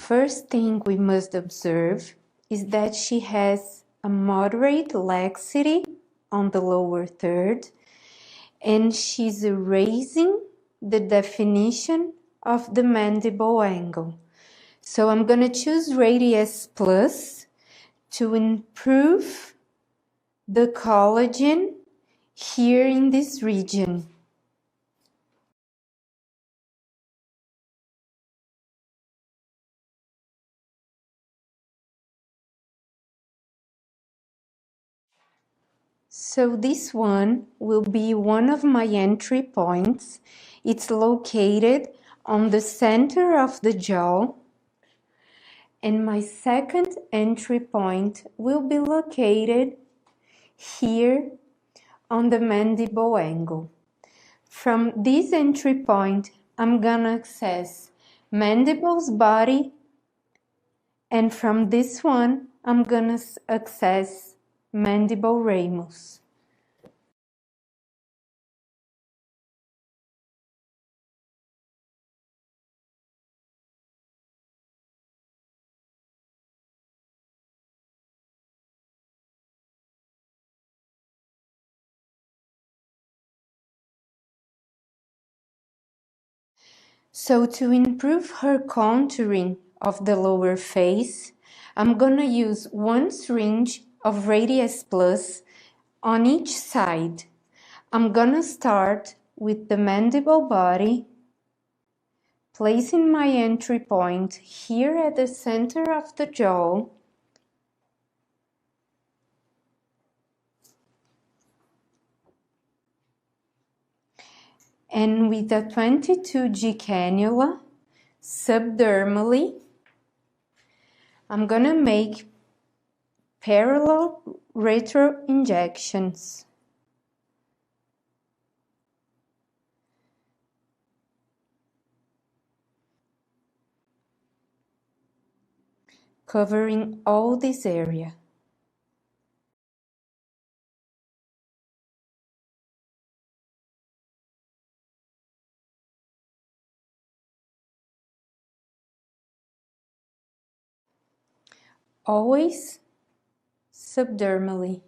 first thing we must observe is that she has a moderate laxity on the lower third, and she's erasing the definition of the mandible angle. So I'm going to choose Radius Plus to improve the collagen here in this region. So this one will be one of my entry points. It's located on the center of the jaw. And my second entry point will be located here on the mandible angle. From this entry point, I'm gonna access mandible's body, and from this one, I'm gonna access mandible ramus. So to improve her contouring of the lower face, I'm gonna use one syringe of Radius Plus on each side. I'm gonna start with the mandible body, placing my entry point here at the center of the jaw. And with a 22G cannula, subdermally, I'm gonna make parallel retro injections. Covering all this area. Always subdermally.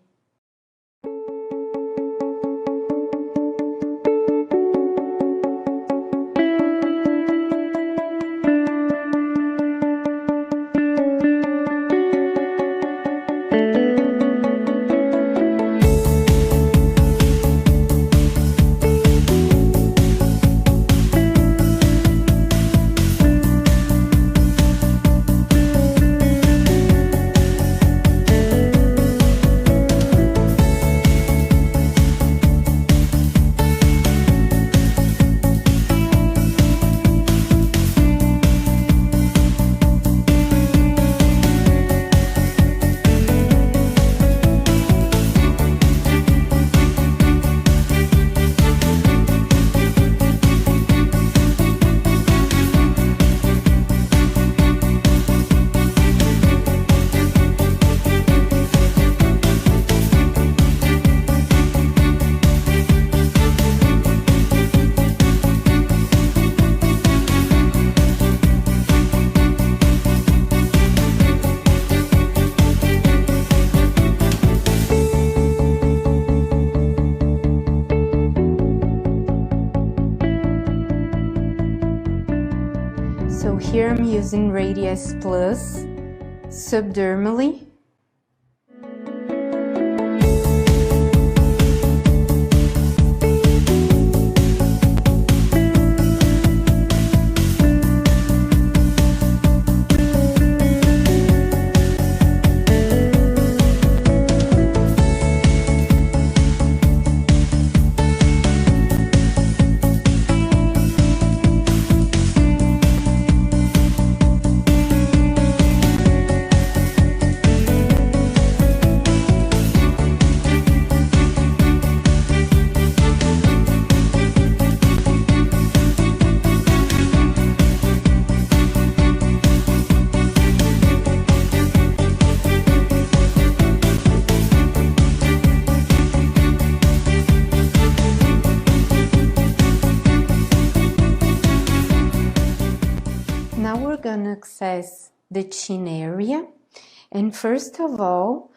So here I'm using Radius Plus subdermally. Now we're gonna access the chin area, and first of all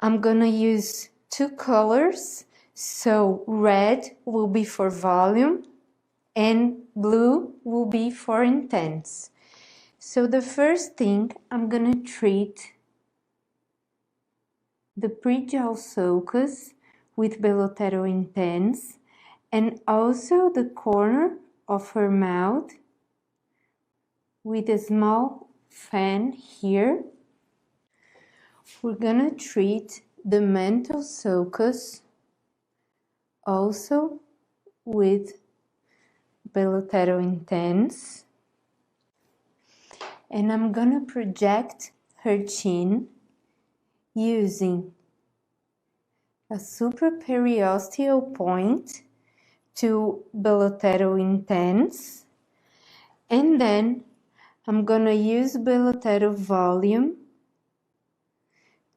I'm gonna use two colors. So red will be for volume and blue will be for intense. So the first thing, I'm gonna treat the pre-jaw sulcus with Belotero Intense and also the corner of her mouth with a small fan here. We're gonna treat the mental sulcus also with Belotero Intense, and I'm gonna project her chin using a supraperiosteal point to Belotero Intense, and then I'm gonna use Belotero Volume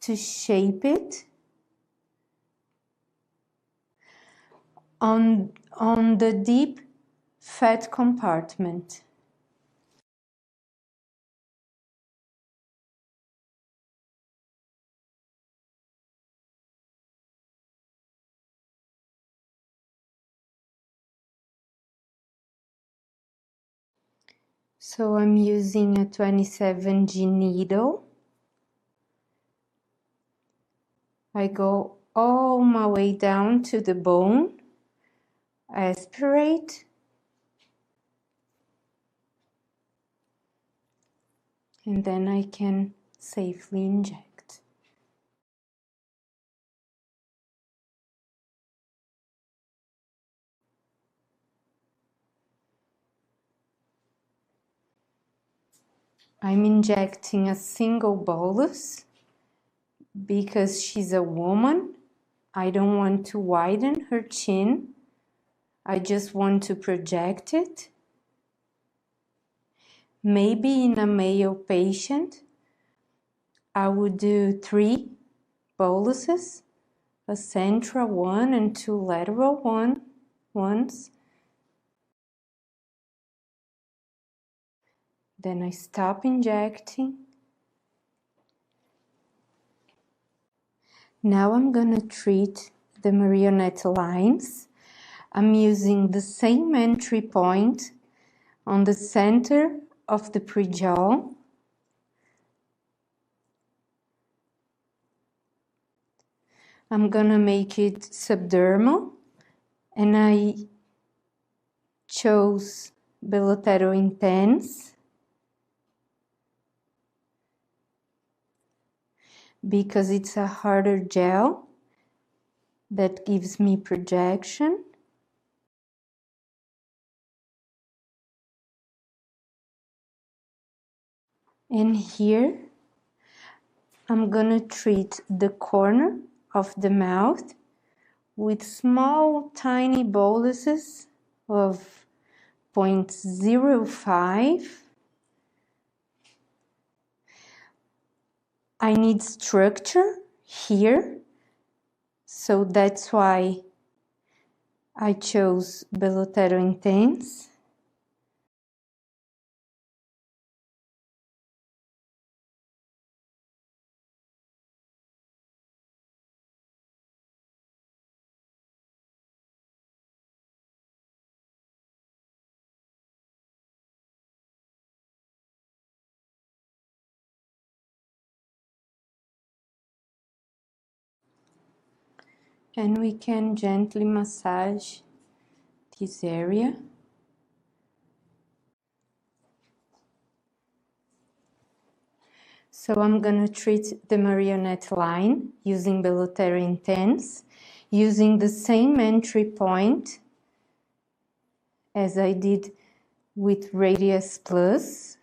to shape it on the deep fat compartment. So I'm using a 27G needle. I go all my way down to the bone, aspirate, and then I can safely inject. I'm injecting a single bolus because she's a woman. I don't want to widen her chin. I just want to project it. Maybe in a male patient, I would do 3 boluses, a central one and 2 lateral ones. Then I stop injecting. Now I'm gonna treat the marionette lines. I'm using the same entry point on the center of the pre-jaw. I'm gonna make it subdermal, and I chose Belotero Intense because it's a harder gel that gives me projection. And here I'm gonna treat the corner of the mouth with small tiny boluses of 0.05. I need structure here, so that's why I chose Belotero Intense. And we can gently massage this area. So I'm gonna treat the marionette line using Belotero Intense, using the same entry point as I did with Radius Plus.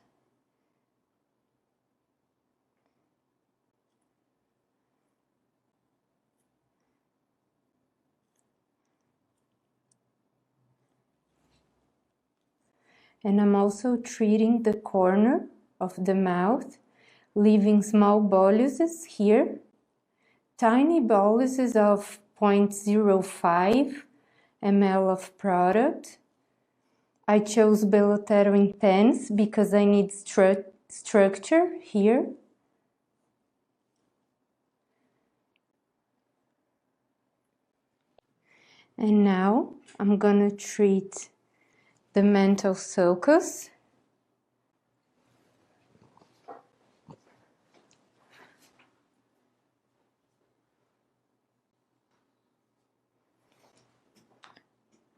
And I'm also treating the corner of the mouth, leaving small boluses here, tiny boluses of 0.05 ml of product. I chose Belotero Intense because I need structure here. And now I'm gonna treat the mental sulcus.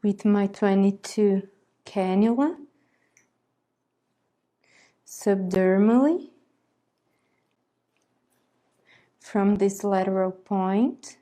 With my 22 cannula, subdermally, from this lateral point.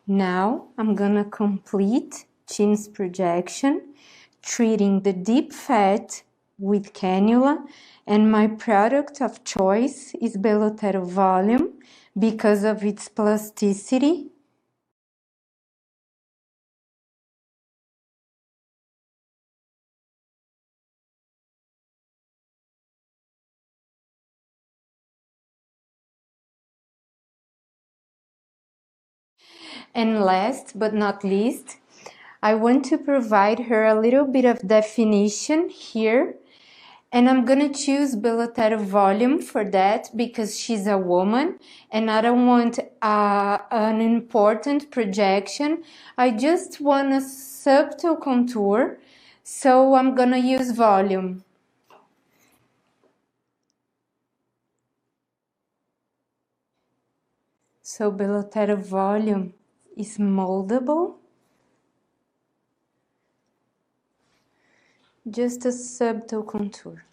Now I'm gonna complete chin's projection, treating the deep fat with cannula, and my product of choice is Belotero Volume because of its plasticity. And last but not least, I want to provide her a little bit of definition here. And I'm gonna choose Belotero Volume for that because she's a woman and I don't want an important projection. I just want a subtle contour, so I'm gonna use Volume. So Belotero Volume is moldable. Just a subtle contour.